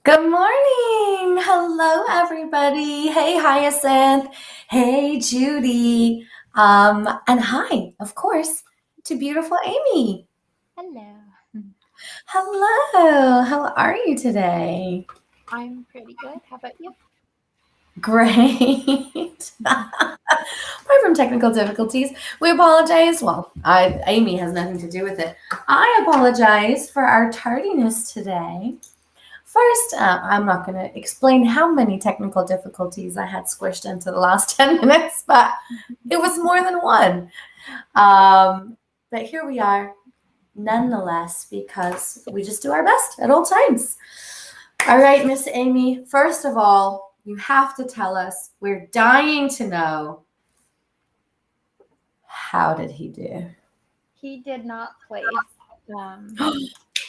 Good morning. Hello, everybody. Hey, Hyacinth. Hey, Judy. And hi, of course, to beautiful Amy. Hello. Hello. How are you today? I'm pretty good. How about you? Great. Apart from technical difficulties, we apologize. Well, Amy has nothing to do with it. I apologize for our tardiness today. First, I'm not going to explain how many technical difficulties I had squished into the last 10 minutes, but it was more than one. But here we are, nonetheless, because we just do our best at all times. All right, Miss Amy, first of all, you have to tell us, we're dying to know, how did he do? He did not place. Um, yeah.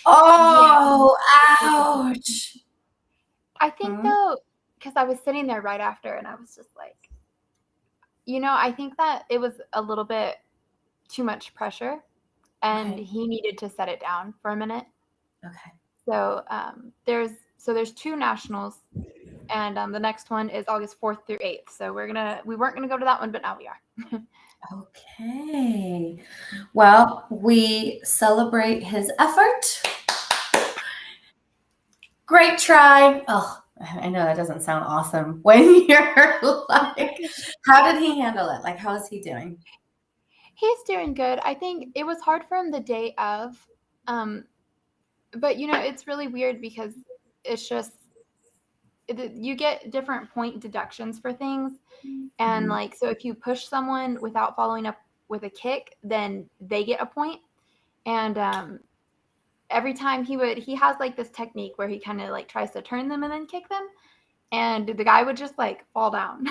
Oh, ouch. I think Hmm? though, because I was sitting there right after, and I was just like, I think that it was a little bit too much pressure, and Okay, he needed to set it down for a minute. okay. So there's two nationals, and the next one is August 4th through 8th. So we weren't gonna go to that one, but now we are. Okay. Well, we celebrate his effort. Great try. Oh, I know that doesn't sound awesome when you're like, how did he handle it? Like, how is he doing? He's doing good. I think it was hard for him the day of, um, but it's really weird because it's just you get different point deductions for things, and Mhm. like so if you push someone without following up with a kick, then they get a point. And every time he has like this technique where he kind of like tries to turn them and then kick them, and the guy would just like fall down.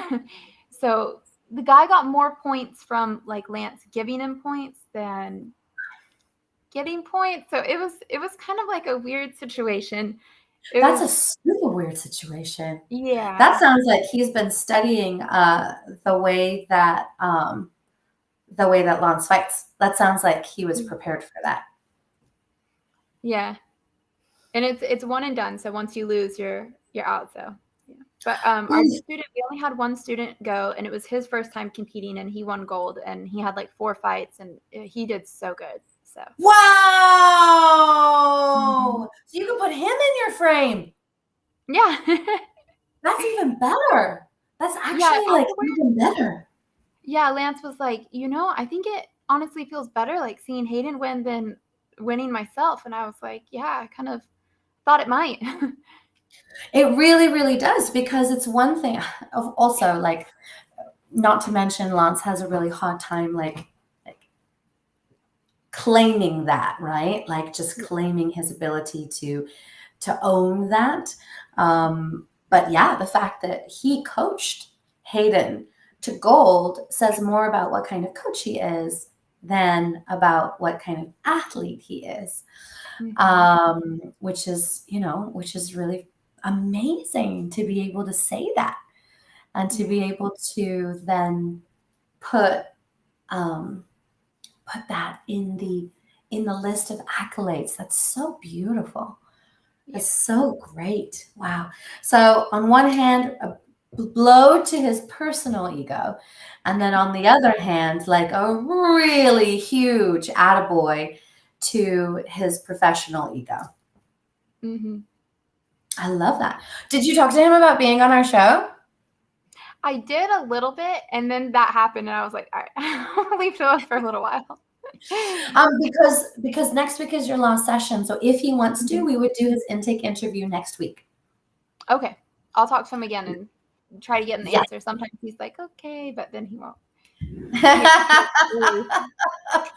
So the guy got more points from like Lance giving him points than getting points. So it was kind of like a weird situation. It That's was a super weird situation. That Yeah. sounds like he's been studying the way that Lance fights. That sounds like he was prepared for that. Yeah. And it's one and done. So once you lose, you're out. So yeah. But our student, we only had one student go, and it was his first time competing, and he won gold, and he had like 4 fights, and he did so good. So Wow! So you can put him in your frame. yeah. That's even better. That's Yeah. actually like Afterwards, even better. yeah, Lance was like, I think it honestly feels better like seeing Hayden win than winning myself. And I was like, yeah, I kind of thought it might. It really, really does, because it's one thing. Also, like, not to mention, Lance has a really hard time like claiming that, right? Like just claiming his ability to own that. But yeah, the fact that he coached Hayden to gold says more about what kind of coach he is than about what kind of athlete he is. Mhm. Which is really amazing to be able to say that, and to Yeah. be able to then put um, put that in the list of accolades. That's so beautiful. Yeah. That's so great. Wow. So on one hand, a blow to his personal ego, and then on the other hand, like a really huge attaboy to his professional ego. Mhm. I love that. Did you talk to him about being on our show? I did a little bit, and then that happened, and I was like, "All right, I'll leave those for a little while." Because next week is your last session. So if he wants to, Mhm. we would do his intake interview next week. Okay. I'll talk to him again and try to get an Yeah. answer. Sometimes he's like, "Okay," but then he won't. He can't really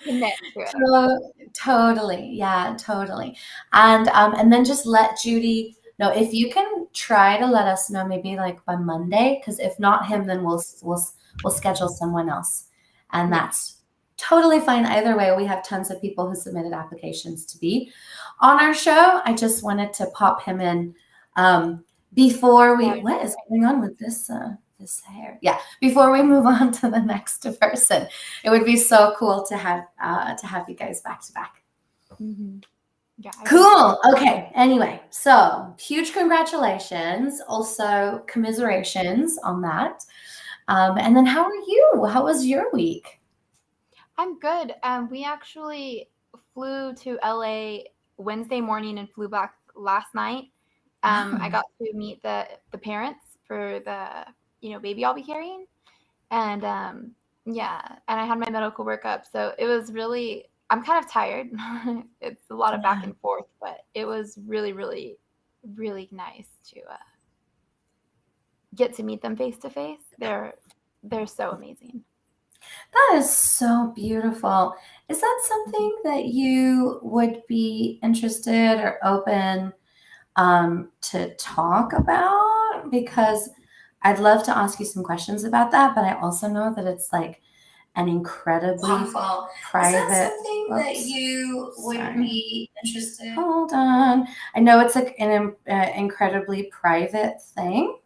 commit to it. Totally. Yeah, totally. And then just let Judy know if you can try to let us know maybe like by Monday, because if not him, then we'll schedule someone else. And Yeah. that's totally fine either way. We have tons of people who submitted applications to be on our show. I just wanted to pop him in before we, Right. what is going on with this hair? Yeah, before we move on to the next person. It would be so cool to have you guys back to back. Mhm. Yeah, I think so. Cool. Okay. Anyway, so huge congratulations. Also, commiserations on that. And then, how are you? How was your week? I'm good. We actually flew to LA Wednesday morning and flew back last night. I Wow. got to meet the parents for the baby I'll be carrying, and yeah, and I had my medical workup, so it was really. I'm kind of tired. It's a lot of back Yeah. and forth, but it was really, really, really nice to get to meet them face to face. They're so amazing. That is so beautiful. Is that something that you would be interested or open to talk about? Because I'd love to ask you some questions about that, but I also know that it's like an incredibly Wonderful. private. Is that something that Oops, you would sorry. be interested? Hold on. I know it's like an incredibly private thing.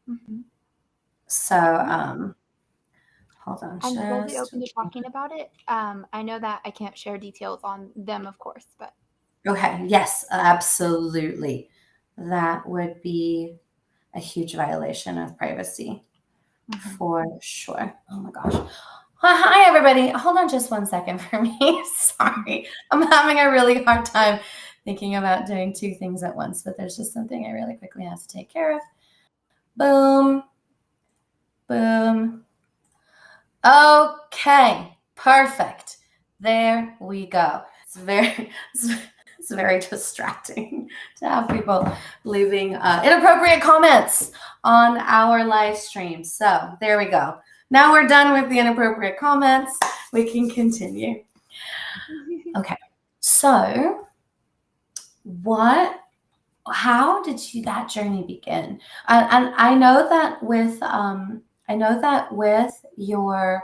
Mm-hmm. So, hold on. I'm totally Just open to talking about it. I know that I can't share details on them, of course, but okay. Yes, absolutely. That would be a huge violation of privacy for sure. Oh my gosh. Hi, everybody. Hold on just 1 second for me. Sorry. I'm having a really hard time thinking about doing two things at once, but there's just something I really quickly have to take care of. Boom. Boom. Okay. Perfect. There we go. It's very distracting to have people leaving inappropriate comments on our live stream. So there we go. Now we're done with the inappropriate comments. We can continue. Okay. So how did that journey begin? And I know that with your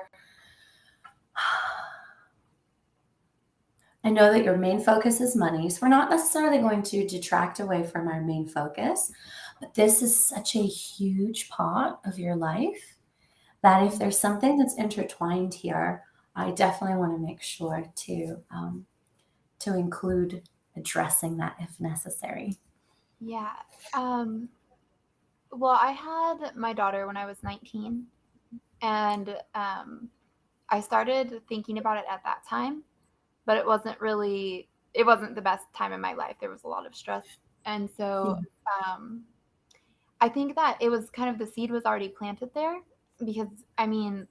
I know that your main focus is money. So we're not necessarily going to detract away from our main focus, but this is such a huge part of your life that if there's something that's intertwined here, I definitely want to make sure to include addressing that if necessary. yeah. Well, I had my daughter when I was 19, and I started thinking about it at that time, but it wasn't the best time in my life. There was a lot of stress, and so um, I think that it was kind of the seed was already planted there because I mean,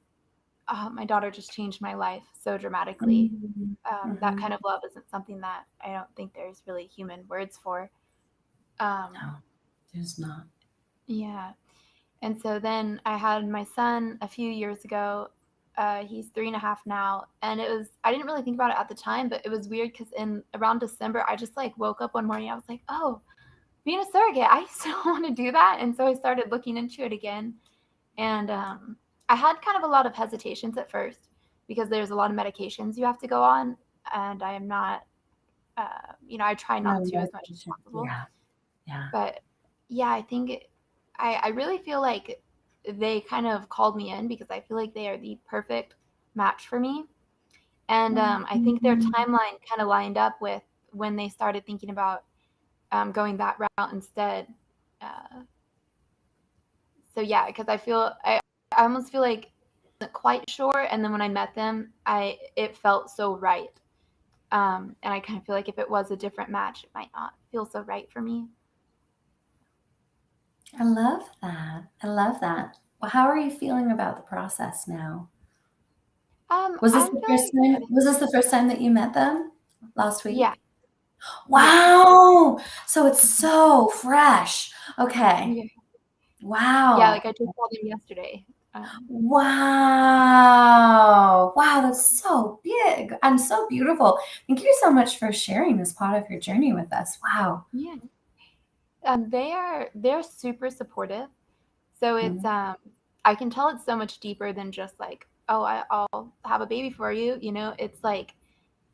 my daughter just changed my life so dramatically. That kind of love isn't something that I don't think there's really human words for. No, there's not. Yeah. And so then I had my son a few years ago. He's 3.5 now, and I didn't really think about it at the time, but it was weird because in around December, I just like woke up one morning. I was like, oh, being a surrogate, I still want to do that. And so I started looking into it again. And I had kind of a lot of hesitations at first because there's a lot of medications you have to go on, and I am not, I try not to as much as possible. Yeah. But yeah, I think I really feel like they kind of called me in because I feel like they are the perfect match for me. And I think their timeline kind of lined up with when they started thinking about going that route instead. Uh, so yeah, because I almost feel like I wasn't quite sure, and then when I met them, it felt so right. And I kind of feel like if it was a different match, it might not feel so right for me. I love that. I love that. Well, how are you feeling about the process now? Was this I'm the feeling first time? good. Was this the first time that you met them last Yeah, week? yeah, Wow. So it's so fresh. Okay. yeah. Yeah, Wow. like I just saw them yesterday. Wow. Wow, that's so big and so beautiful. Thank you so much for sharing this part of your journey with us. Wow. Yeah. They're super supportive. So it's Mhm. I can tell it's so much deeper than just like, oh, I'll have a baby for you. It's like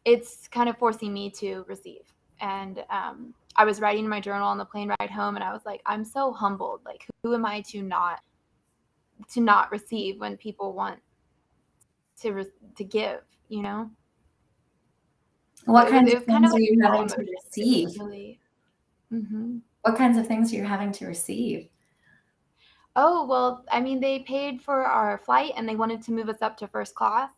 it's kind of forcing me to receive. And I was writing in my journal on the plane ride home, and I was like, I'm so humbled. Like, who am I to not receive when people want to give? You know? What it kinds was of kind of things are like you all having to emotions. It receive? was really. Hmm. What kinds of things are you having to receive? Oh, well, I mean, they paid for our flight and they wanted to move us up to first class.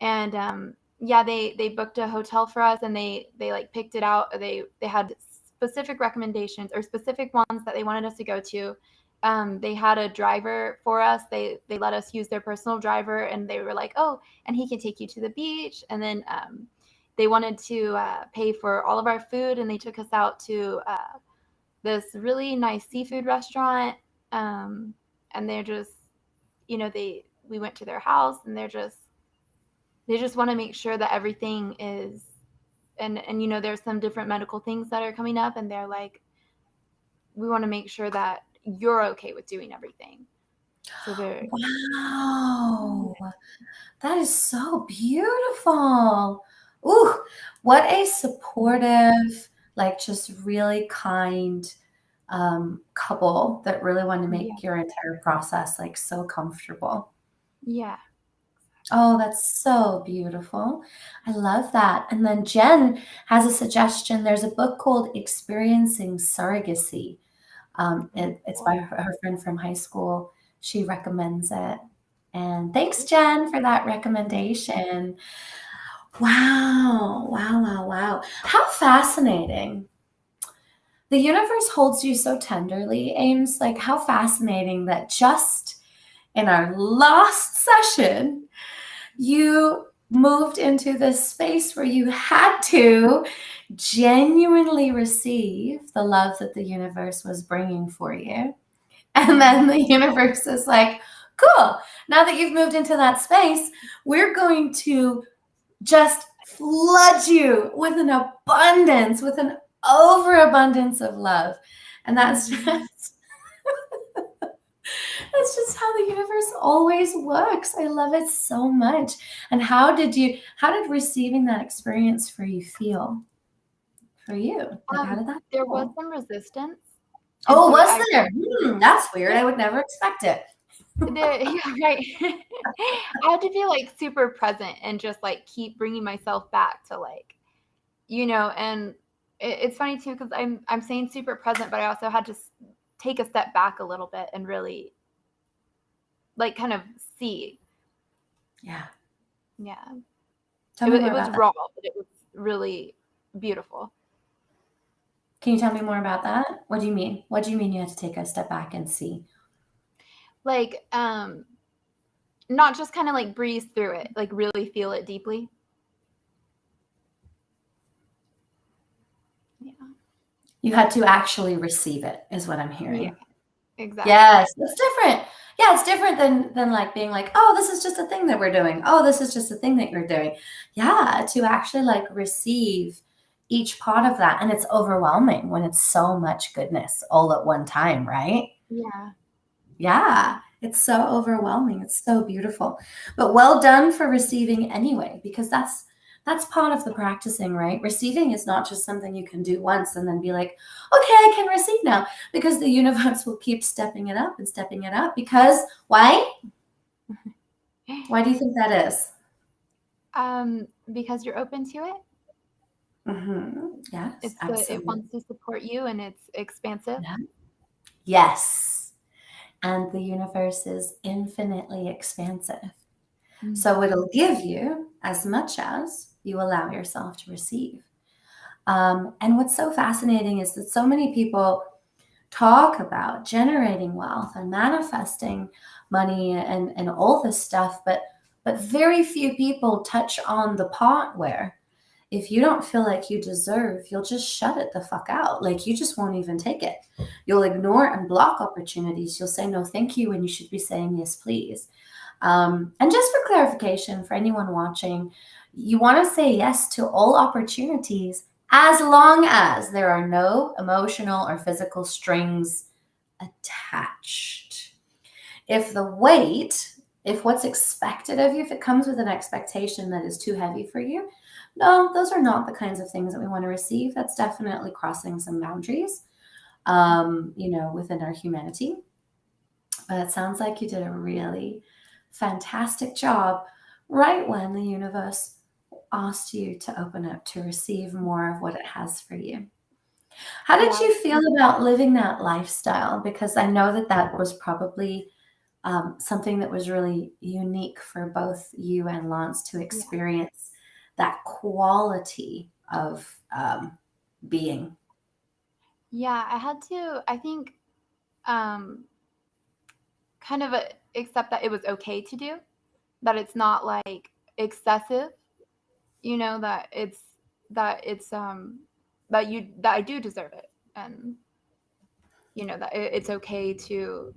And yeah, they booked a hotel for us and they like picked it out. They had specific recommendations or specific ones that they wanted us to go to. They had a driver for us. They let us use their personal driver and they were like, oh, and he can take you to the beach. And then they wanted to pay for all of our food and they took us out to this really nice seafood restaurant. And they're just, we went to their house and they just want to make sure that everything is, and there's some different medical things that are coming up and they're like, we want to make sure that you're okay with doing everything. So they're, Wow. That is so beautiful. Ooh, what a supportive, like just really kind couple that really want to yeah, make your entire process like so comfortable. yeah. Oh, that's so beautiful. I love that. And then Jen has a suggestion. There's a book called Experiencing Surrogacy. It's by her friend from high school. She recommends it. And thanks, Jen, for that recommendation. Wow, wow, wow, wow. How fascinating. The universe holds you so tenderly, Ames. Like, how fascinating that just in our last session, you moved into this space where you had to genuinely receive the love that the universe was bringing for you. And then the universe is like, cool, now that you've moved into that space, we're going to just flood you with an abundance, with an overabundance of love. And that's just that's just how the universe always works. I love it so much. And how did receiving that experience for you feel? For you? Like how did that There was feel? some resistance. Oh, So was there? That's weird. I would never expect it. yeah, right. I had to be like super present and just like keep bringing myself back to like, and it's funny too because I'm saying super present, but I also had to take a step back a little bit and really like kind of see. Yeah. Yeah. Tell me more It was about that. raw, but it was really beautiful. Can you tell me more about that? What do you mean? What do you mean you had to take a step back and see? Like, not just kind of like breeze through it, like really feel it deeply. Yeah. You had to actually receive it, is what I'm hearing. Yeah, exactly. Yes, it's different. Yeah, it's different than like being like, oh, this is just a thing that we're doing. Oh, this is just a thing that you're doing. Yeah, to actually like receive each part of that. And it's overwhelming when it's so much goodness all at one time, right? Yeah. Yeah, it's so overwhelming. It's so beautiful. But well done for receiving anyway, because that's part of the practicing, right? Receiving is not just something you can do once and then be like, okay, I can receive now, because the universe will keep stepping it up and stepping it up. Because why? Why do you think that is? Because you're open to it. Yes, It absolutely. wants to support you and it's expansive. Yeah. Yes. And the universe is infinitely expansive. So it'll give you as much as you allow yourself to receive. And what's so fascinating is that so many people talk about generating wealth and manifesting money and all this stuff, but very few people touch on the part where if you don't feel like you deserve, you'll just shut it the fuck out. Like you just won't even take it. You'll ignore and block opportunities. You'll say no thank you when you should be saying yes please. And just for clarification for anyone watching, you want to say yes to all opportunities as long as there are no emotional or physical strings attached. If what's expected of you, if it comes with an expectation that is too heavy for you, no, those are not the kinds of things that we want to receive. That's definitely crossing some boundaries, within our humanity. But it sounds like you did a really fantastic job right when the universe asked you to open up to receive more of what it has for you. How did Yeah. you feel about living that lifestyle? Because I know that that was probably something that was really unique for both you and Lance to experience that quality of being. Yeah, I had to, I think, kind of accept that it was okay to do, that it's not like excessive, that that I do deserve it, and that it's okay to,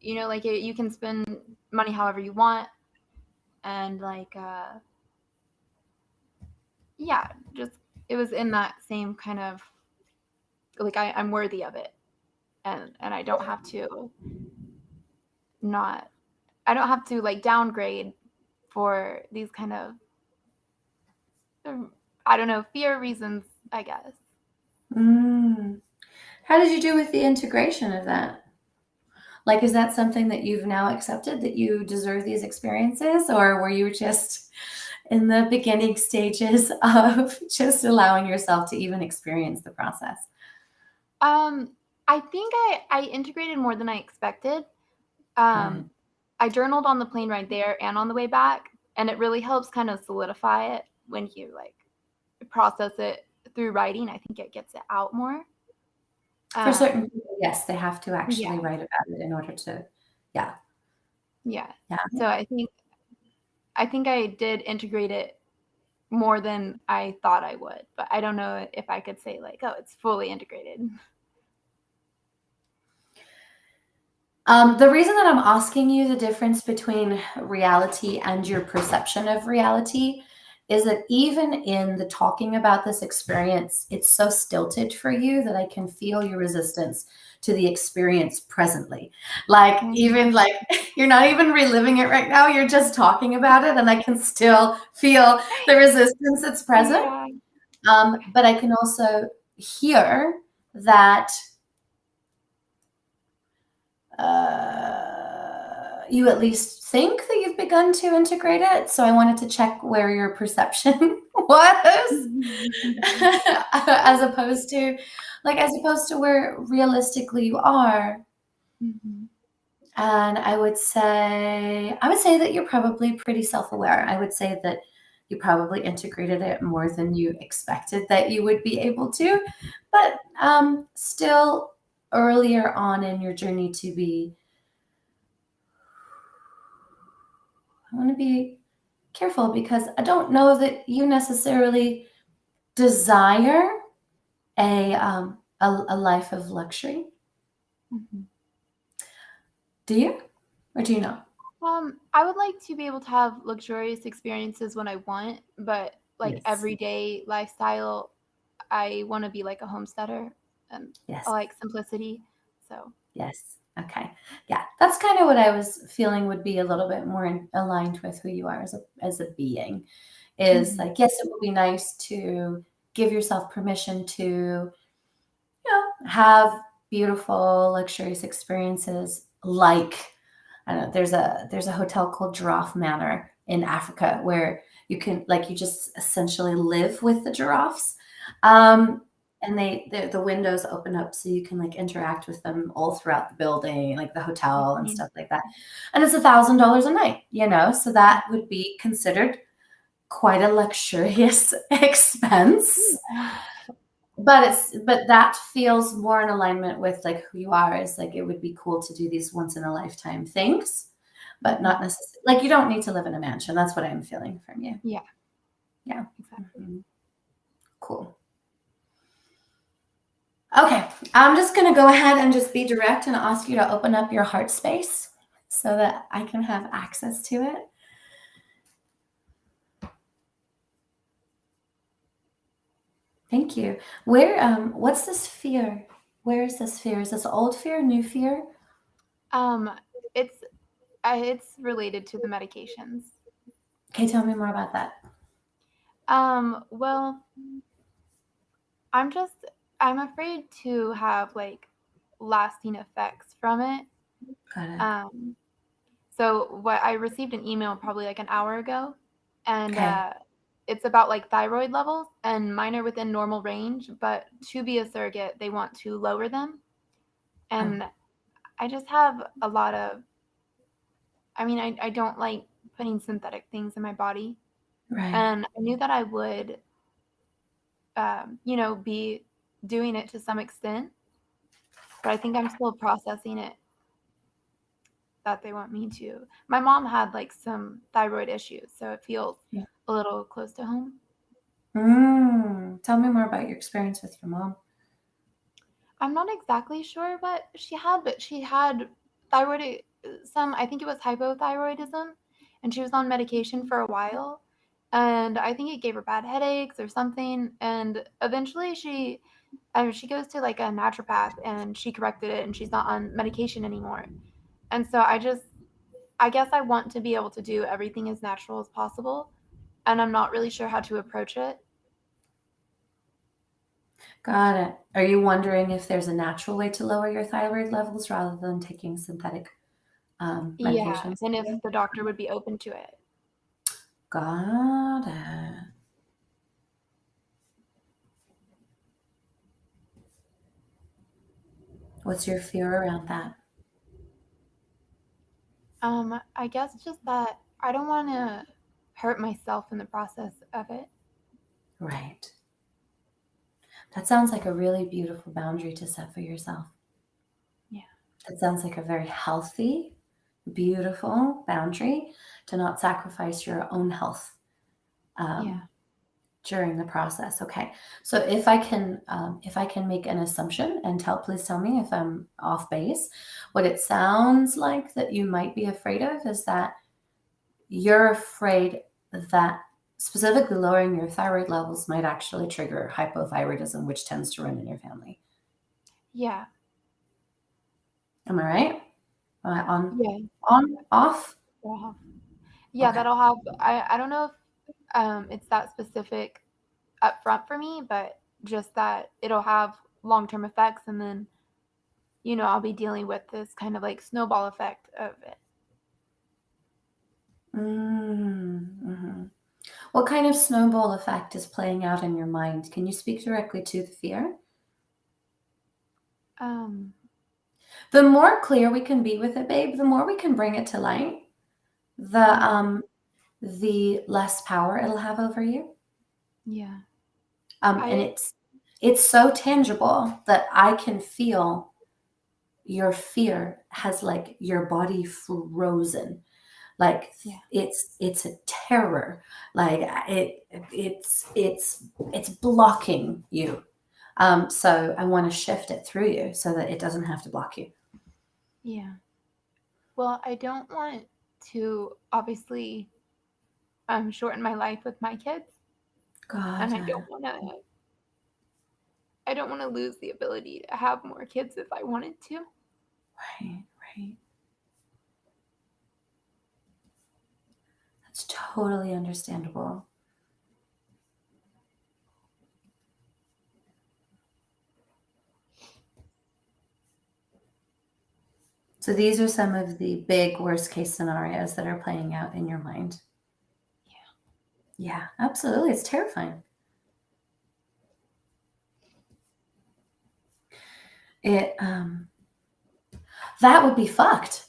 like you can spend money however you want, and like yeah, just it was in that same kind of like I'm worthy of it, and I don't have to not I don't have to like downgrade for these kind of I don't know, fear reasons, I guess. Mm. How did you do with the integration of that? Like, is that something that you've now accepted that you deserve these experiences, or were you just in the beginning stages of just allowing yourself to even experience the process? I think I integrated more than I expected. Good. I journaled on the plane ride there and on the way back, and it really helps kind of solidify it when you like process it through writing. I think it gets it out more. For certain people, yes, they have to actually Yeah, write about it in order to, yeah, yeah. yeah. So I think I did integrate it more than I thought I would, but I don't know if I could say like, oh, it's fully integrated. The reason that I'm asking you the difference between reality and your perception of reality is that even in the talking about this experience, it's so stilted for you that I can feel your resistance to the experience presently. Like, even like you're not even reliving it right now, you're just talking about it, and I can still feel the resistance that's present. Yeah. But I can also hear that you at least think that you've begun to integrate it. So I wanted to check where your perception was, as opposed to where realistically you are. Mm-hmm. And I would say that you're probably pretty self-aware. I would say that you probably integrated it more than you expected that you would be able to, but still earlier on in your journey to be. I want to be careful because I don't know that you necessarily desire a life of luxury. Mm-hmm. Do you, or do you not? I would like to be able to have luxurious experiences when I want, but like Yes. everyday lifestyle, I want to be like a homesteader, and I Yes. like simplicity. So Yes. Okay. Yeah, that's kind of what I was feeling would be a little bit more aligned with who you are as a being. Is like, yes, it would be nice to give yourself permission to, have beautiful, luxurious experiences. Like, I don't know, there's a hotel called Giraffe Manor in Africa where you can, like, you just essentially live with the giraffes. And the windows open up so you can like interact with them all throughout the building, like the hotel and stuff like that. And it's $1,000 a night, so that would be considered quite a luxurious expense. But that feels more in alignment with like who you are. Is like, it would be cool to do these once in a lifetime things, but not necessarily like you don't need to live in a mansion. That's what I'm feeling from you. yeah, Yeah. exactly. Mm-hmm. Cool. Okay, I'm just going to go ahead and just be direct and ask you to open up your heart space so that I can have access to it. Thank you. What's this fear? Where is this fear? Is this old fear, new fear? It's related to the medications. Okay, tell me more about that. Well, I'm afraid to have like lasting effects from it. Got it. So what I received an email probably like an hour ago, and Okay. it's about like thyroid levels, and mine are within normal range, but to be a surrogate, they want to lower them. And I just have a lot of, I mean, I don't like putting synthetic things in my body. Right. And I knew that I would, be doing it to some extent, but I think I'm still processing it that they want me to. My mom had like some thyroid issues, so it feels Yeah. a little close to home. Tell me more about your experience with your mom. I'm not exactly sure what she had, but she had thyroid, I think it was hypothyroidism, and she was on medication for a while. And I think it gave her bad headaches or something. And eventually she goes to like a naturopath and she corrected it and she's not on medication anymore. And so I guess I want to be able to do everything as natural as possible. And I'm not really sure how to approach it. Got it. Are you wondering if there's a natural way to lower your thyroid levels rather than taking synthetic Yeah. medications? And if the doctor would be open to it. Got it. What's your fear around that? I guess just that I don't want to hurt myself in the process of it. Right. That sounds like a really beautiful boundary to set for yourself. Yeah. That sounds like a very healthy, beautiful boundary to not sacrifice your own health Yeah. during the process. Okay. So if I can make an assumption and please tell me if I'm off base. What it sounds like that you might be afraid of is that you're afraid that specifically lowering your thyroid levels might actually trigger hypothyroidism, which tends to run in your family. Yeah. Am I right? Am I on? Yeah. On? Off? Yeah, Okay. that'll have, I don't know if it's that specific up front for me, but just that it'll have long-term effects, and then, I'll be dealing with this kind of like snowball effect of it. Mm-hmm. What kind of snowball effect is playing out in your mind? Can you speak directly to the fear? The more clear we can be with it, babe, the more we can bring it to light, the less power it'll have over you. Yeah. And it's so tangible that I can feel your fear has like your body frozen. Like it's a terror. Like it's blocking you. So I want to shift it through you so that it doesn't have to block you. Yeah. Well, I don't want to obviously shorten my life with my kids. God. And I don't want to lose the ability to have more kids if I wanted to. Right. That's totally understandable. So these are some of the big worst case scenarios that are playing out in your mind. Yeah, absolutely. It's terrifying. That would be fucked,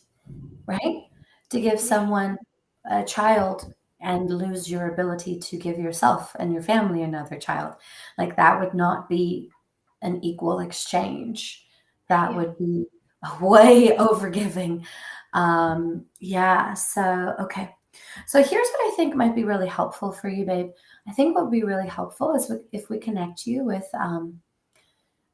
right? To give someone a child and lose your ability to give yourself and your family another child. Like that would not be an equal exchange. That would be way overgiving. So okay. So here's what I think might be really helpful for you, babe. I think what would be really helpful is if we connect you with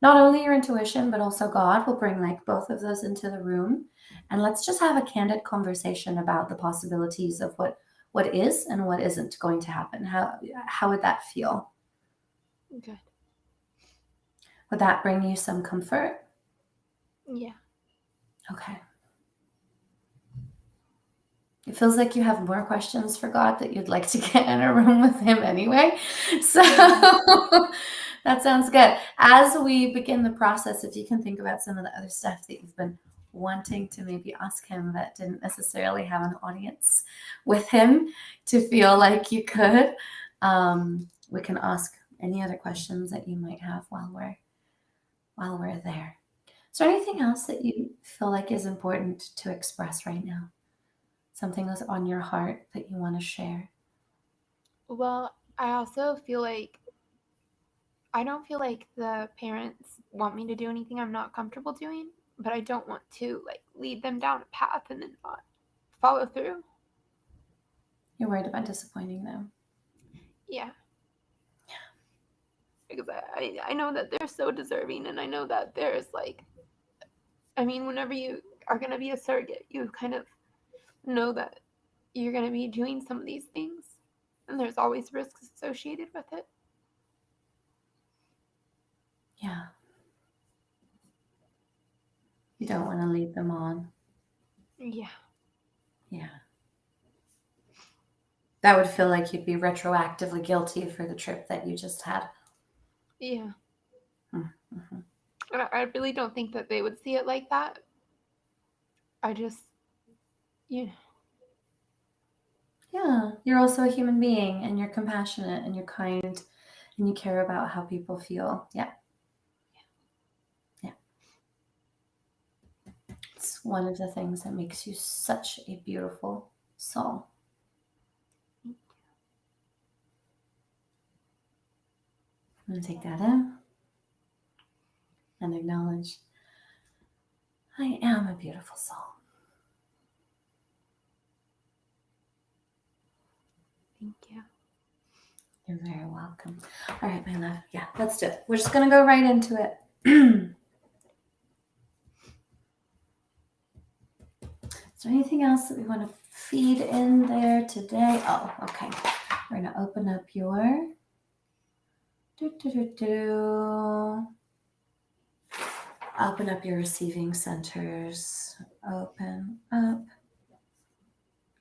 not only your intuition, but also God. Will bring like both of those into the room. And let's just have a candid conversation about the possibilities of what is and what isn't going to happen. How would that feel? Good. Would that bring you some comfort? Yeah. Okay. It feels like you have more questions for God that you'd like to get in a room with him anyway. So that sounds good. As we begin the process, if you can think about some of the other stuff that you've been wanting to maybe ask him that didn't necessarily have an audience with him to feel like you could. We can ask any other questions that you might have while we're there. Is there anything else that you feel like is important to express right now? Something that's on your heart that you want to share? Well, I also feel like I don't feel like the parents want me to do anything I'm not comfortable doing, but I don't want to like lead them down a path and then not follow through. You're worried about disappointing them. Yeah. Because I know that they're so deserving, and I know that there's like, I mean, whenever you are going to be a surrogate, you kind of know that you're going to be doing some of these things, and there's always risks associated with it. Yeah. You don't want to lead them on. Yeah. Yeah. That would feel like you'd be retroactively guilty for the trip that you just had. Yeah. Mm-hmm. I really don't think that they would see it like that. I just, you know. Yeah, you're also a human being, and you're compassionate, and you're kind, and you care about how people feel. Yeah. Yeah. It's one of the things that makes you such a beautiful soul. I'm going to take that in and acknowledge I am a beautiful soul. Thank you. You're very welcome. All right, my love. Yeah, let's do it. We're just going to go right into it. Is there anything else that we want to feed in there today? Oh, okay. We're going to open up your open up your receiving centers. Open up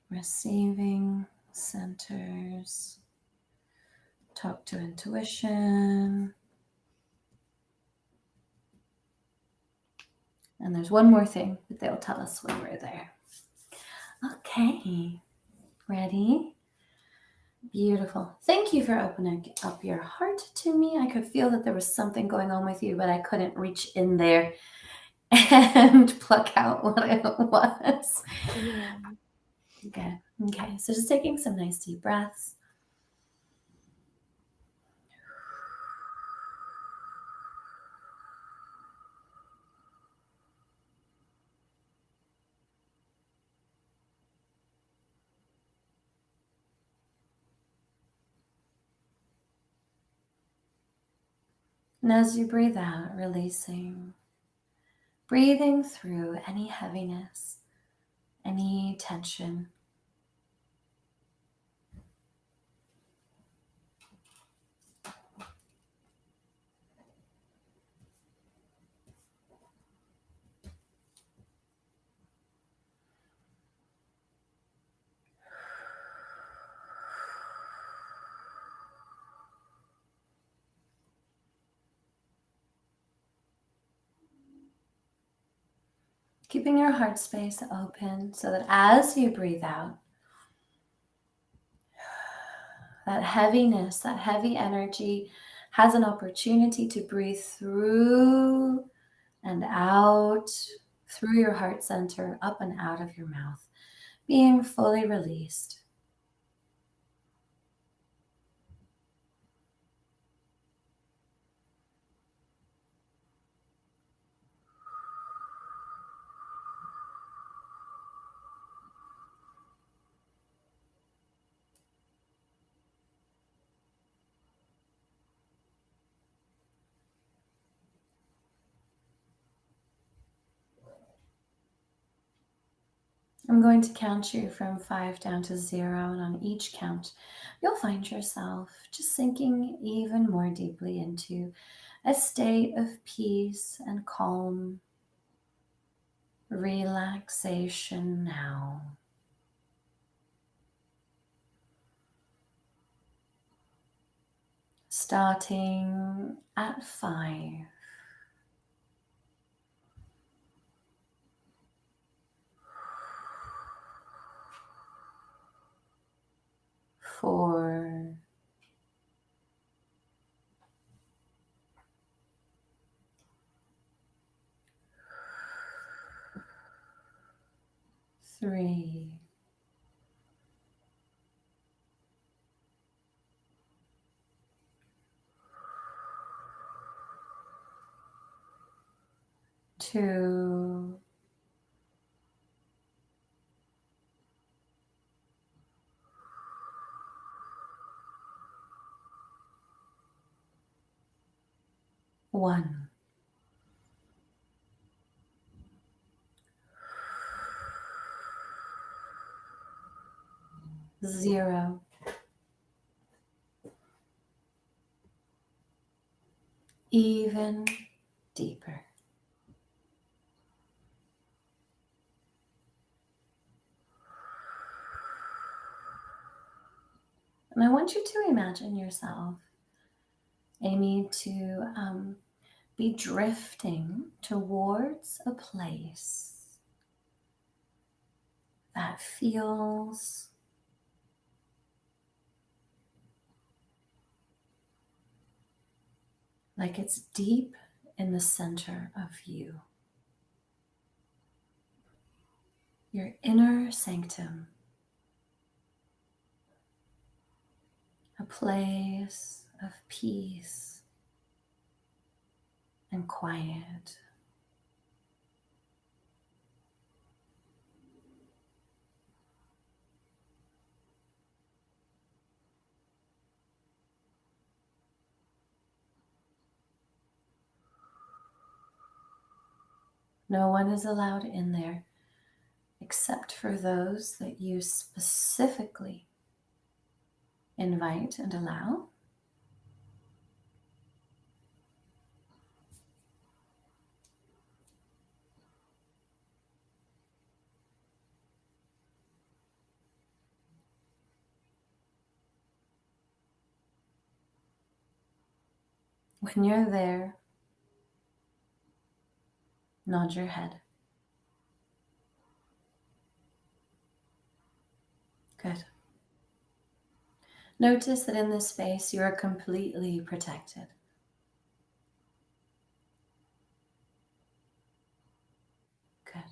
receiving centers. Talk to intuition. And there's one more thing that they'll tell us when we're there. Okay. Ready? Beautiful. Thank you for opening up your heart to me. I could feel that there was something going on with you, but I couldn't reach in there and pluck out what it was. Yeah. Good. Okay. So just taking some nice deep breaths. And as you breathe out, releasing, breathing through any heaviness, any tension. Keeping your heart space open so that as you breathe out, that heaviness, that heavy energy has an opportunity to breathe through and out, through your heart center, up and out of your mouth, being fully released. I'm going to count you from 5 down to 0, and on each count, you'll find yourself just sinking even more deeply into a state of peace and calm, relaxation now. Starting at 5. 4, 3, 2, 1. Zero. Even deeper. And I want you to imagine yourself, Amy, to be drifting towards a place that feels like it's deep in the center of you. Your inner sanctum. A place of peace and quiet. No one is allowed in there except for those that you specifically invite and allow. When you're there, nod your head. Good. Notice that in this space you are completely protected. Good.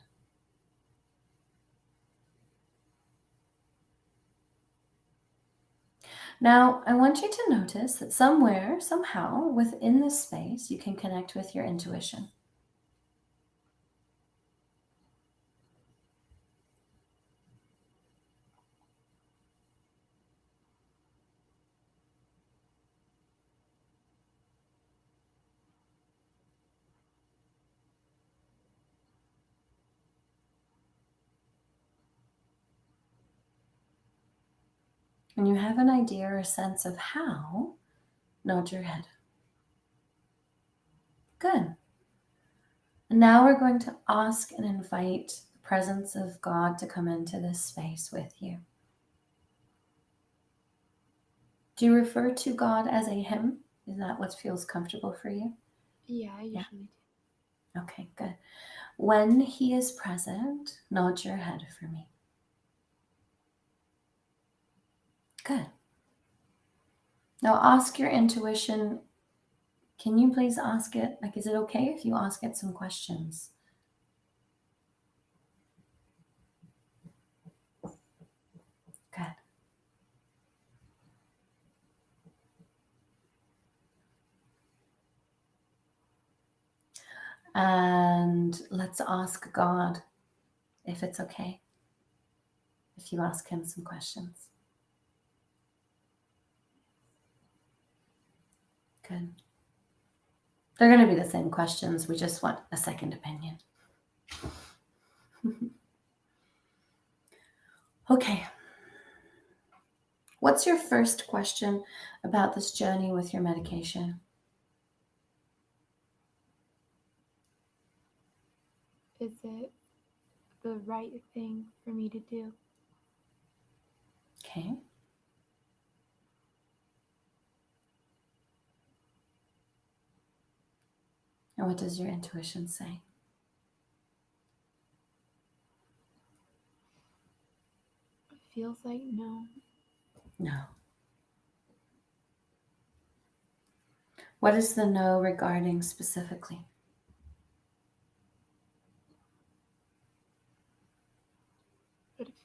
Now, I want you to notice that somewhere, somehow, within this space, you can connect with your intuition. And you have an idea or a sense of how, nod your head. Good. And now we're going to ask and invite the presence of God to come into this space with you. Do you refer to God as a him? Is that what feels comfortable for you? Yeah, I usually do. Okay, good. When he is present, nod your head for me. Good. Now ask your intuition. Can you please ask it? Like, is it okay if you ask it some questions? Good. And let's ask God if it's okay if you ask him some questions. Good. They're going to be the same questions. We just want a second opinion. Okay. What's your first question about this journey with your medication? Is it the right thing for me to do? Okay. And what does your intuition say? It feels like no. No. What is the no regarding specifically?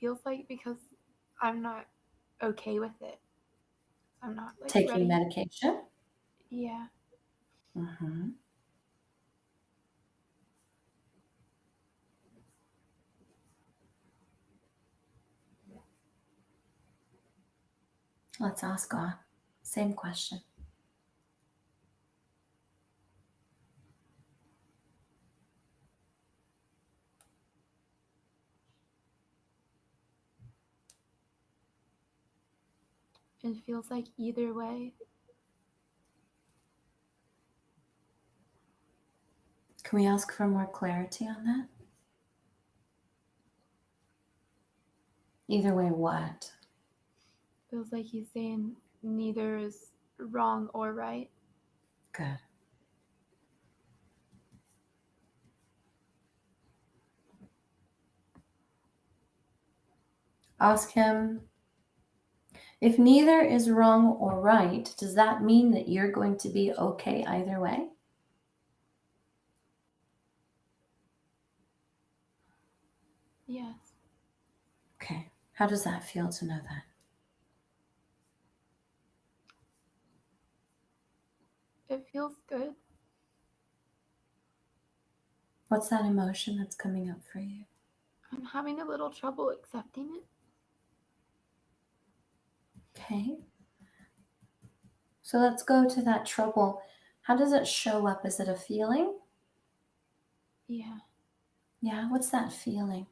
feels like because I'm not okay with it. I'm not like Taking ready. medication? Yeah. Mm-hmm. Let's ask God. Same question. It feels like either way. Can we ask for more clarity on that? Either way, what? Feels like he's saying neither is wrong or right. Good. Ask him, if neither is wrong or right, does that mean that you're going to be okay either way? Yes. Okay. How does that feel to know that? It feels good. What's that emotion that's coming up for you? I'm having a little trouble accepting it. Okay. So let's go to that trouble. How does it show up? Is it a feeling? Yeah. Yeah. What's that feeling?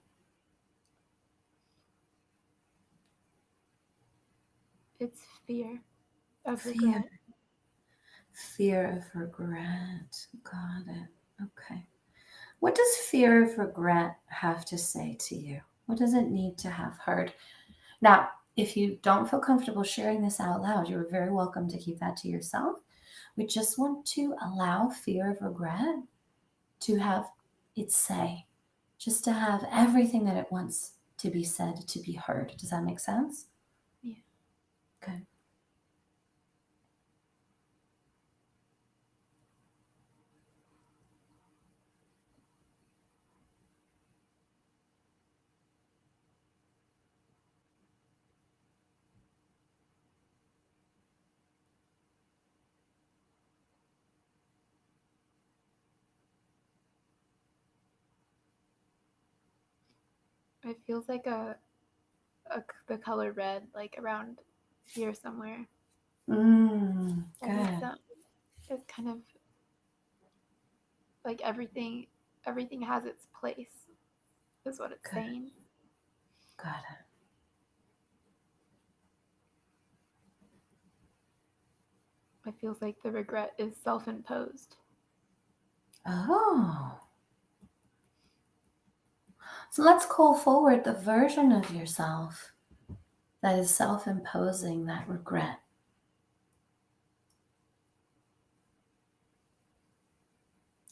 It's fear of Fear. regret. Fear of regret. Got it. Okay. What does fear of regret have to say to you? What does it need to have heard? Now, if you don't feel comfortable sharing this out loud, you're very welcome to keep that to yourself. We just want to allow fear of regret to have its say, just to have everything that it wants to be said to be heard. Does that make sense? Yeah. Good. It feels like the color red, like around here somewhere. Good. It's kind of like everything has its place, is what it's Good. saying. Got it. It feels like the regret is self-imposed. Oh. So let's call forward the version of yourself that is self-imposing that regret.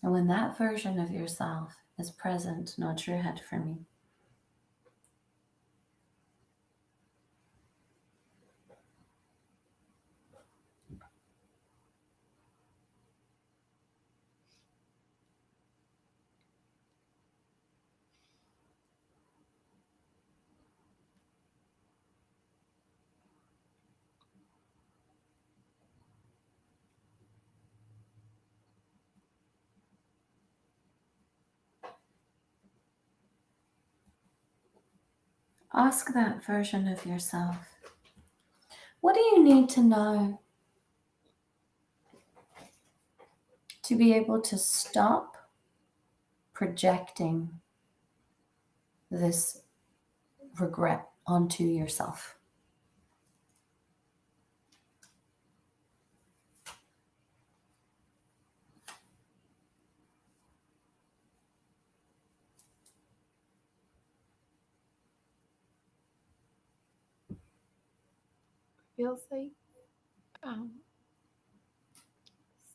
And when that version of yourself is present, nod your head for me. Ask that version of yourself, what do you need to know to be able to stop projecting this regret onto yourself? Feels like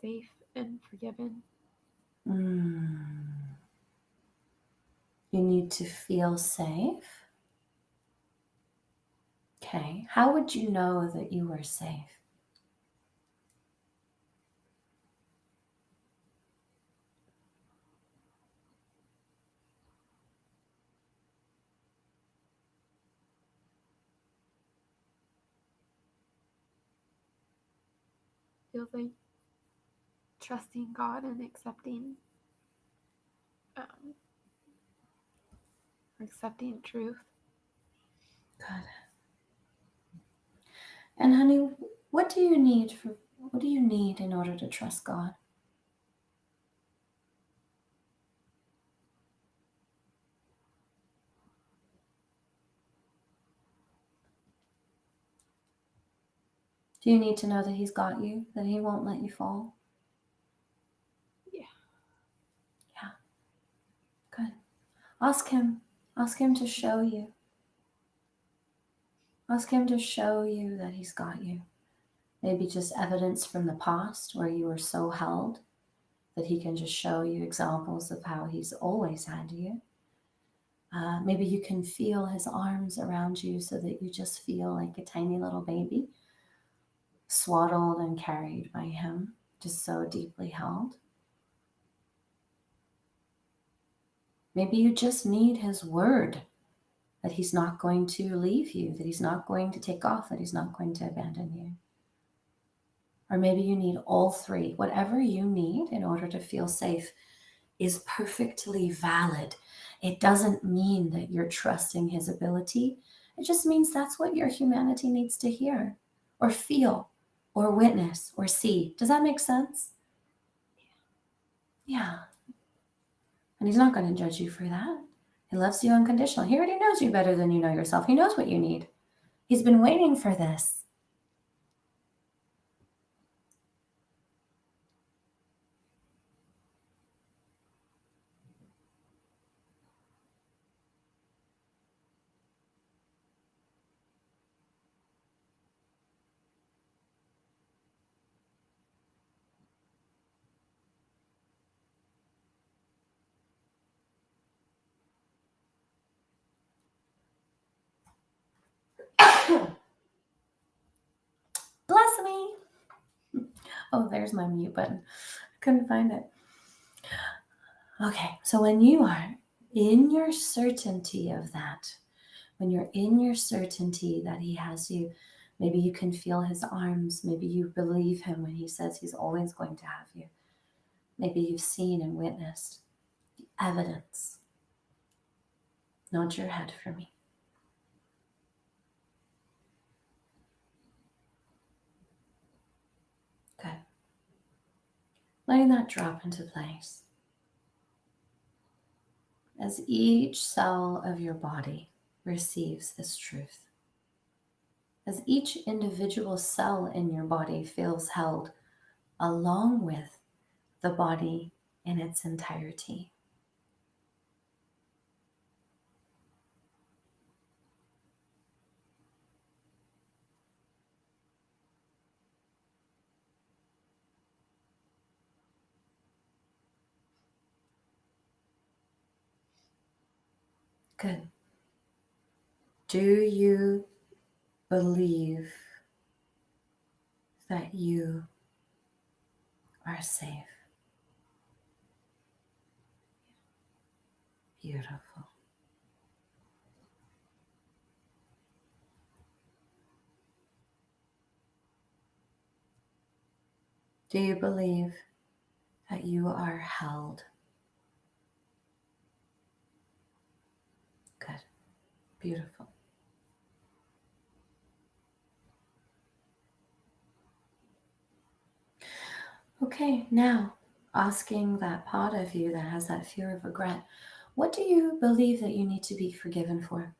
safe and forgiven. You need to feel safe. Okay. How would you know that you were safe? feels like trusting God and accepting truth. Good. And honey, what do you need in order to trust God? Do you need to know that He's got you, that He won't let you fall? Yeah. Yeah. Good. Ask Him. Ask Him to show you. Ask Him to show you that He's got you. Maybe just evidence from the past where you were so held that He can just show you examples of how He's always had you. Maybe you can feel His arms around you so that you just feel like a tiny little baby, swaddled and carried by Him, just so deeply held. Maybe you just need His word that He's not going to leave you, that He's not going to take off, that He's not going to abandon you. Or maybe you need all three. Whatever you need in order to feel safe is perfectly valid. It doesn't mean that you're trusting His ability. It just means that's what your humanity needs to hear or feel or witness or see. Does that make sense? Yeah. And He's not going to judge you for that. He loves you unconditionally. He already knows you better than you know yourself. He knows what you need. He's been waiting for this. Bless me. Oh, there's my mute button. Couldn't find it. Okay, so when you are in your certainty of that, when you're in your certainty that He has you, maybe you can feel His arms. Maybe you believe Him when He says He's always going to have you. Maybe you've seen and witnessed the evidence. Nod your head for me. Good. Letting that drop into place. As each cell of your body receives this truth, as each individual cell in your body feels held along with the body in its entirety. Good. Do you believe that you are safe? Beautiful. Do you believe that you are held? Good. Beautiful. Okay, now asking that part of you that has that fear of regret, what do you believe that you need to be forgiven for?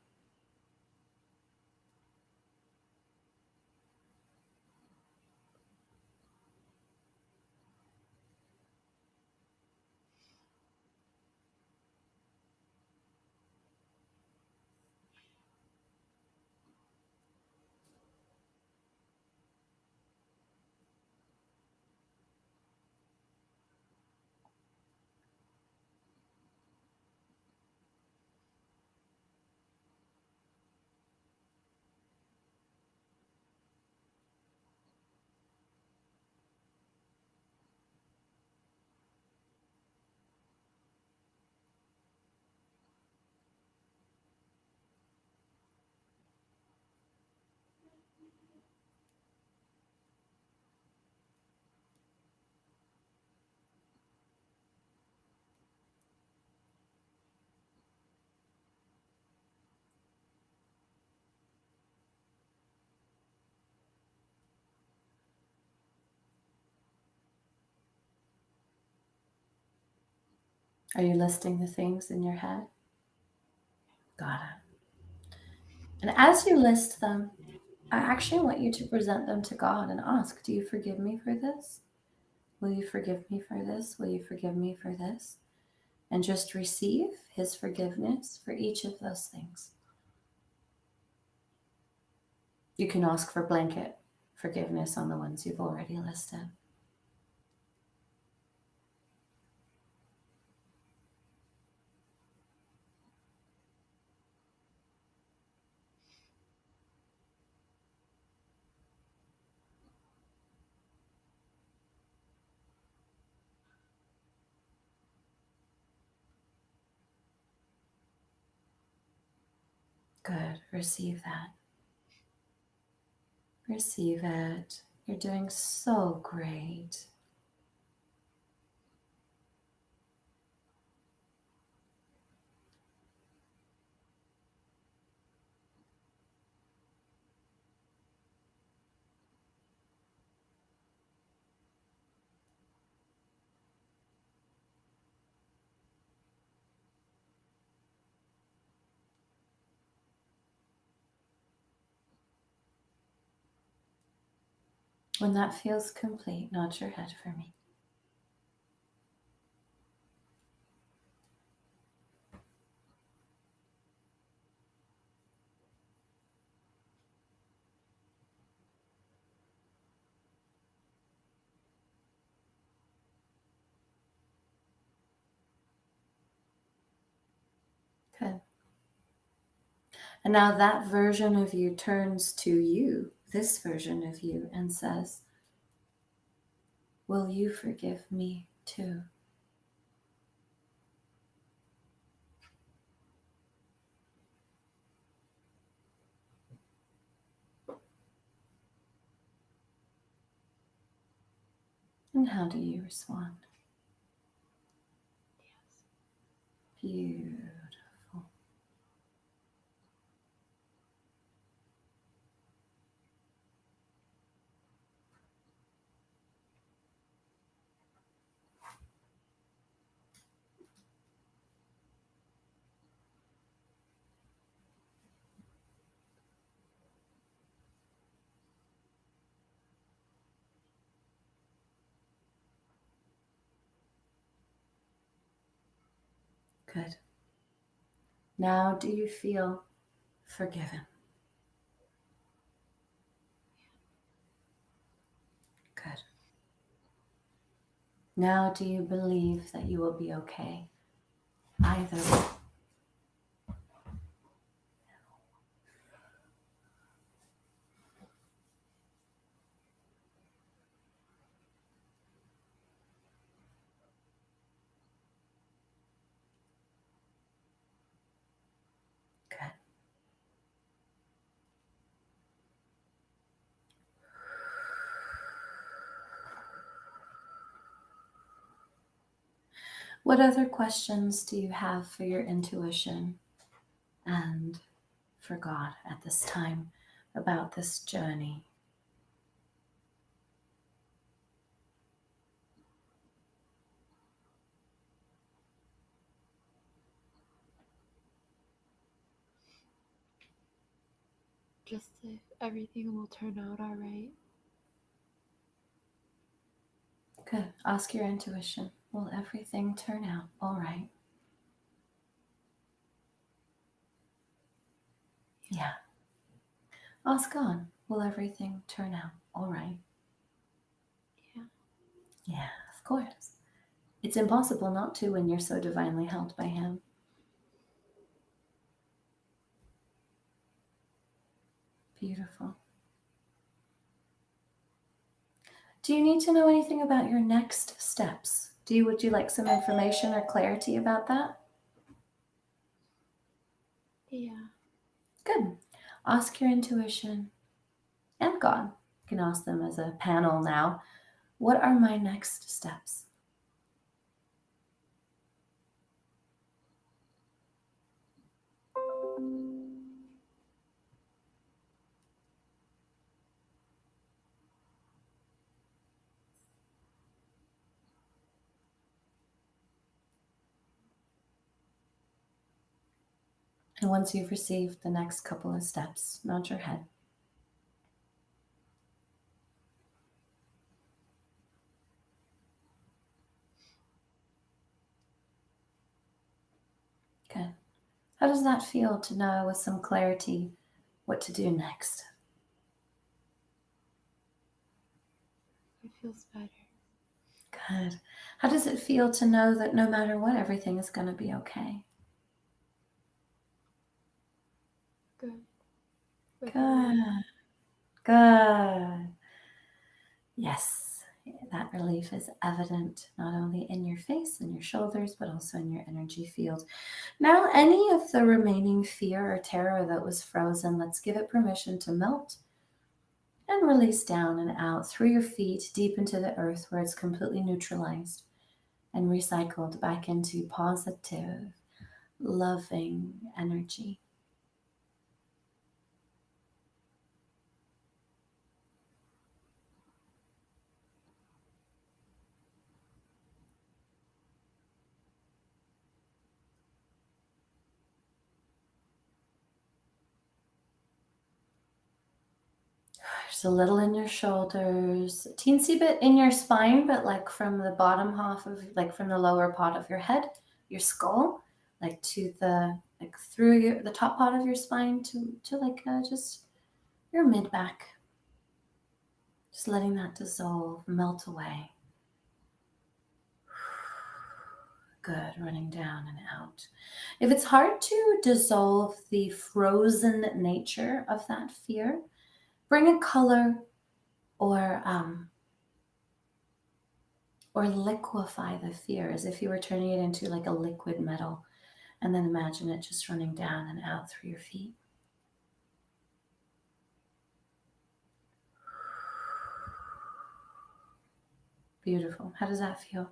Are you listing the things in your head? Got it. And as you list them, I actually want you to present them to God and ask, do you forgive me for this? Will you forgive me for this? Will you forgive me for this? And just receive his forgiveness for each of those things. You can ask for blanket forgiveness on the ones you've already listed. Good. Receive that. Receive it. You're doing so great. When that feels complete, nod your head for me. Good. And now that version of you turns to you, this version of you, and says, will you forgive me too? And how do you respond? Yes. Beautiful. Good. Now do you feel forgiven? Good. Now do you believe that you will be okay? Either way. Good. What other questions do you have for your intuition and for God at this time about this journey? Just if everything will turn out all right. Good. Ask your intuition. Will everything turn out all right? Yeah. Ask God. Will everything turn out all right? Yeah. Yeah, of course. It's impossible not to when you're so divinely held by Him. Beautiful. Do you need to know anything about your next steps? Would you like some information or clarity about that? Yeah. Good. Ask your intuition and God. You can ask them as a panel now. What are my next steps? And once you've received the next couple of steps, nod your head. Good. How does that feel to know with some clarity what to do next? It feels better. Good. How does it feel to know that no matter what, everything is going to be okay? Good. Good. Good. Yes, that relief is evident not only in your face and your shoulders, but also in your energy field. Now, any of the remaining fear or terror that was frozen, let's give it permission to melt and release down and out through your feet, deep into the earth where it's completely neutralized and recycled back into positive, loving energy. There's a little in your shoulders, a teensy bit in your spine, but like from the bottom half of, like from the lower part of your head, your skull, like to the, like through the top part of your spine to like just your mid back. Just letting that dissolve, melt away. Good, running down and out. If it's hard to dissolve the frozen nature of that fear, bring a color or liquefy the fear as if you were turning it into like a liquid metal, and then imagine it just running down and out through your feet. Beautiful. How does that feel?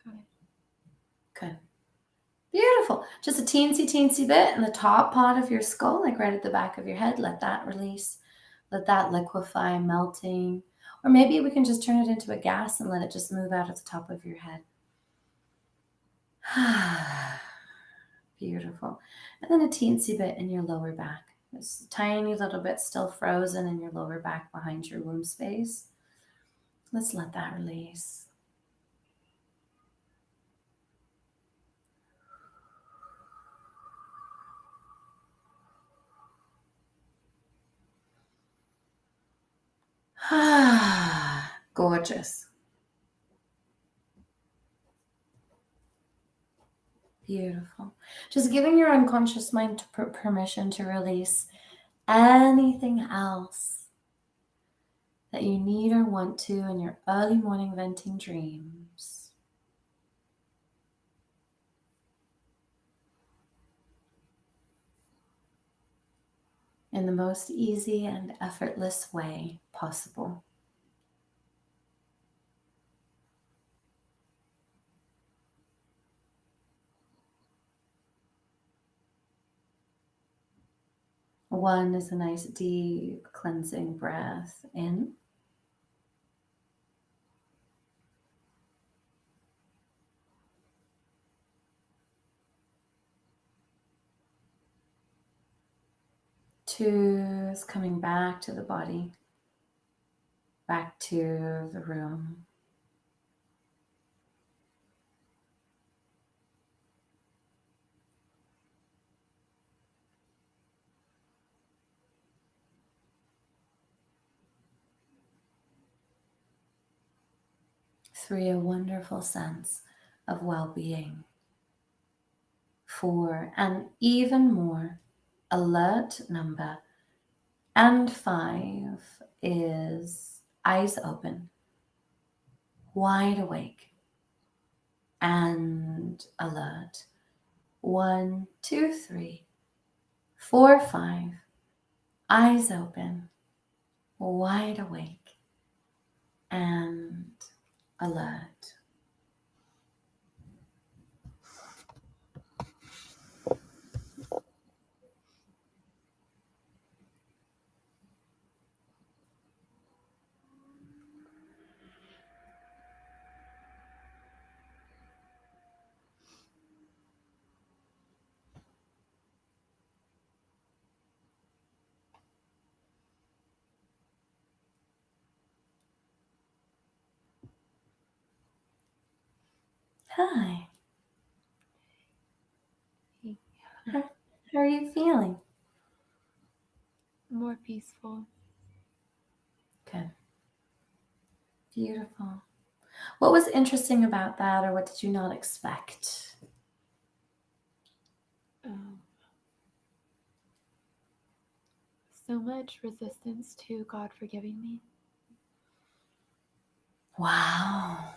Good. Good. Beautiful. Just a teensy bit in the top part of your skull, like right at the back of your head. Let that release. Let that liquefy, melting. Or maybe we can just turn it into a gas and let it just move out at the top of your head. Beautiful. And then a teensy bit in your lower back. Just a tiny little bit still frozen in your lower back behind your womb space. Let's let that release. Gorgeous. Beautiful. Just giving your unconscious mind permission to release anything else that you need or want to in your early morning venting dreams. In the most easy and effortless way possible. One is a nice deep cleansing breath in. Two is coming back to the body, back to the room. Three, a wonderful sense of well-being. Four, an even more alert number. And five is eyes open, wide awake, and alert. 1, 2, 3, 4, 5, eyes open, wide awake, and alert. Hi. How are you feeling? More peaceful. Good. Beautiful. What was interesting about that, or what did you not expect? So much resistance to God forgiving me. Wow.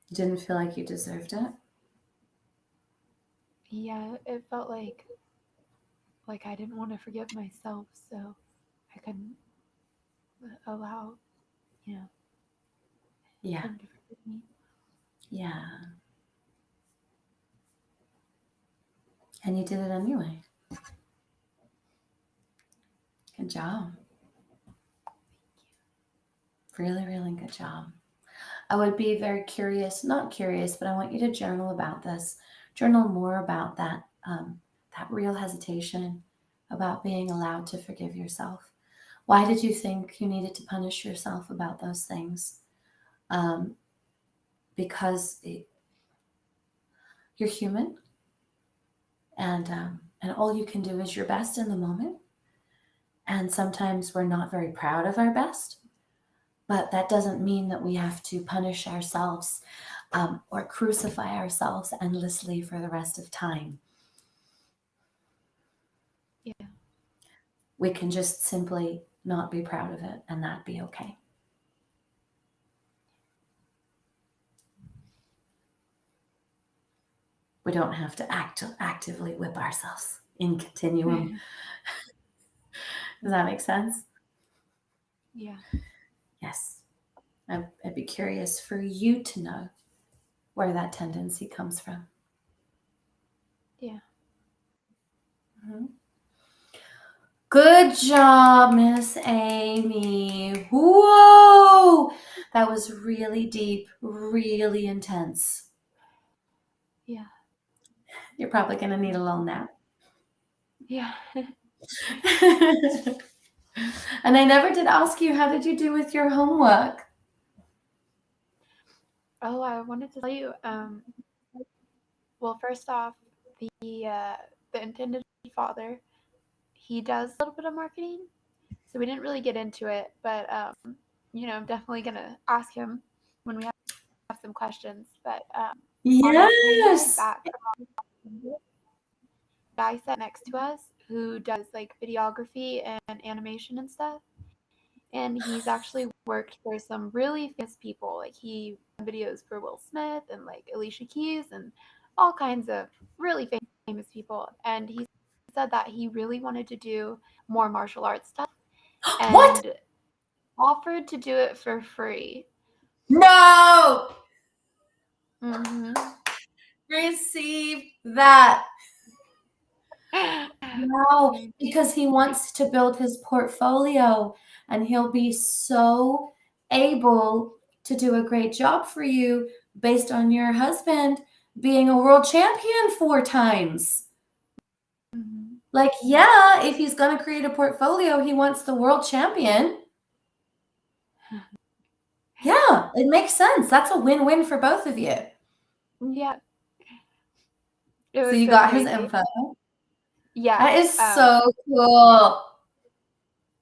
You didn't feel like you deserved it? Yeah, it felt like I didn't want to forgive myself, so I couldn't allow, Yeah. him to forgive me. Yeah. And you did it anyway. Good job. Really, really good job. I would be very curious, not curious, but I want you to journal about this. Journal more about that real hesitation about being allowed to forgive yourself. Why did you think you needed to punish yourself about those things? Because you're human, and all you can do is your best in the moment. And sometimes we're not very proud of our best, but that doesn't mean that we have to punish ourselves or crucify ourselves endlessly for the rest of time. Yeah. We can just simply not be proud of it, and that be okay. We don't have to actively whip ourselves in continuum. Does that make sense? Yeah. Yes. I'd be curious for you to know where that tendency comes from. Yeah. Mm-hmm. Good job, Miss Amy. Whoa! That was really deep, really intense. Yeah. You're probably going to need a little nap. Yeah. And I never did ask you, how did you do with your homework? Oh, I wanted to tell you. Well, first off, the intended father, he does a little bit of marketing, so we didn't really get into it, but I'm definitely gonna ask him when we have some questions. But on our ride Yes. back, the guy sat next to us who does like videography and animation and stuff, and he's actually worked for some really famous people. Like he did videos for Will Smith and like Alicia Keys and all kinds of really famous people. And he said that he really wanted to do more martial arts stuff What? and offered to do it for free. No! Mm-hmm. Receive that. Wow, because he wants to build his portfolio and he'll be so able to do a great job for you based on your husband being a world champion 4 times. Mm-hmm. Like, yeah, if he's going to create a portfolio, he wants the world champion. Yeah, it makes sense. That's a win-win for both of you. Yeah. It So was you so got his crazy. info. Yeah. That is so cool.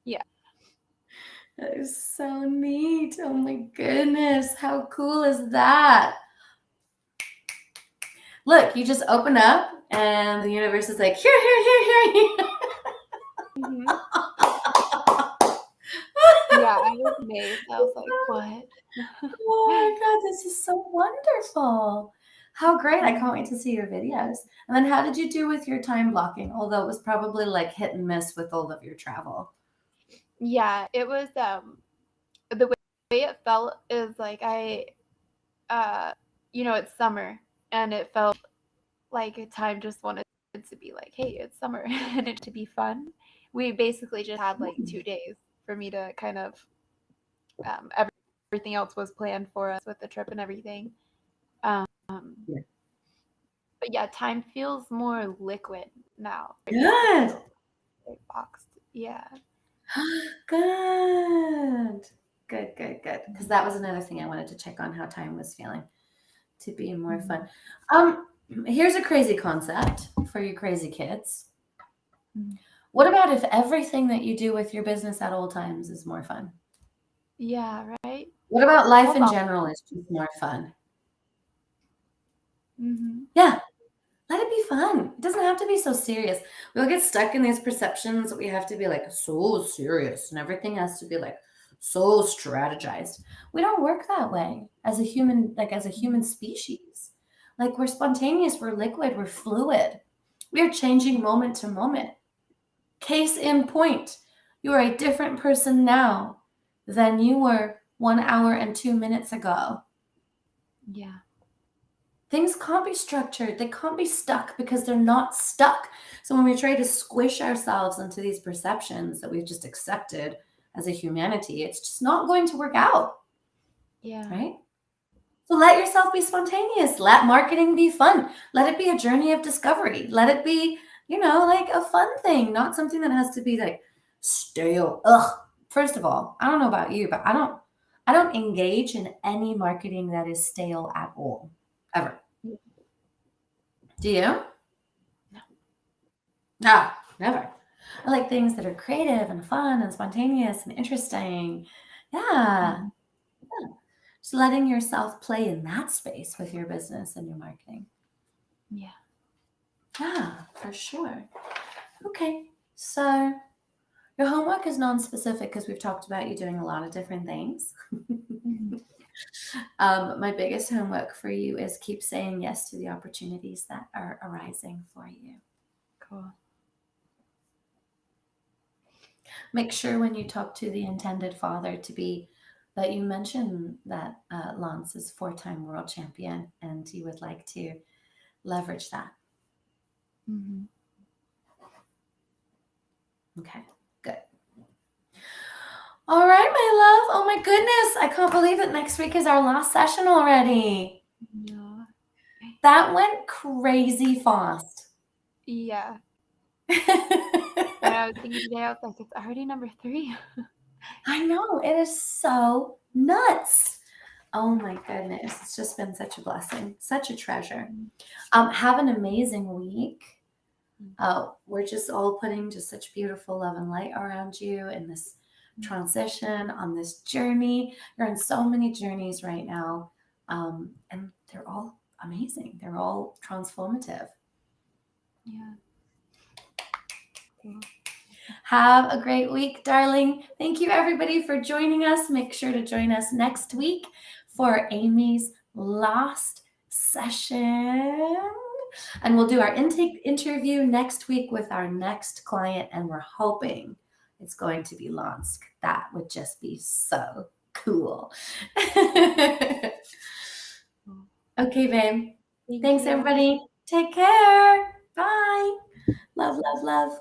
Yeah. That is so neat. Oh my goodness. How cool is that? Look, you just open up and the universe is like, here, here, here, here, here. Mm-hmm. Yeah, I was amazed. I was like, what? Oh my God, this is so wonderful. How great. I can't wait to see your videos. And then how did you do with your time blocking? Although it was probably like hit and miss with all of your travel. Yeah, it was the way it felt is like it's summer and it felt like time just wanted to be like, hey, it's summer and it to be fun. We basically just had like 2 days for me to kind of um, everything else was planned for us with the trip and everything. Um, Yeah. but yeah, time feels more liquid now. It used to Good. feel like boxed. Yeah. Good. Good. Because that was another thing I wanted to check on how time was feeling to be more fun. Here's a crazy concept for you crazy kids. What about if everything that you do with your business at all times is more fun? Yeah, right? What about life Love in all- general is just more fun? Mhm. Yeah. Let it be fun. It doesn't have to be so serious. We'll get stuck in these perceptions that we have to be like so serious and everything has to be like so strategized. We don't work that way as a human, like as a human species. Like we're spontaneous, we're liquid, we're fluid. We are changing moment to moment. Case in point, you are a different person now than you were 1 hour and 2 minutes ago. Yeah. Things can't be structured. They can't be stuck because they're not stuck. So when we try to squish ourselves into these perceptions that we've just accepted as a humanity, it's just not going to work out, Yeah. right? So let yourself be spontaneous. Let marketing be fun. Let it be a journey of discovery. Let it be, like a fun thing, not something that has to be like stale. Ugh. First of all, I don't know about you, but I don't engage in any marketing that is stale at all, ever. Do you? No. No, never. I like things that are creative and fun and spontaneous and interesting. Yeah. Just letting yourself play in that space with your business and your marketing. Yeah. Yeah, for sure. Okay. So your homework is non-specific because we've talked about you doing a lot of different things. My biggest homework for you is keep saying yes to the opportunities that are arising for you. Cool. Make sure when you talk to the intended father that you mention that Lance is 4-time world champion and you would like to leverage that. Okay, good. All right, my love. Oh my goodness. I can't believe it. Next week is our last session already. Yeah. That went crazy fast. Yeah. And I was thinking today, I was like, it's already number 3. I know. It is so nuts. Oh my goodness. It's just been such a blessing, such a treasure. Have an amazing week. We're just all putting just such beautiful love and light around you in this transition, on this journey. You're on so many journeys right now. And they're all amazing. They're all transformative. Yeah. Cool. Have a great week, darling. Thank you, everybody, for joining us. Make sure to join us next week for Amy's last session. And we'll do our intake interview next week with our next client, and we're hoping it's going to be Lance. That would just be so cool. Okay, babe. Thanks, you. everybody. Take care. Bye. Love, love, love.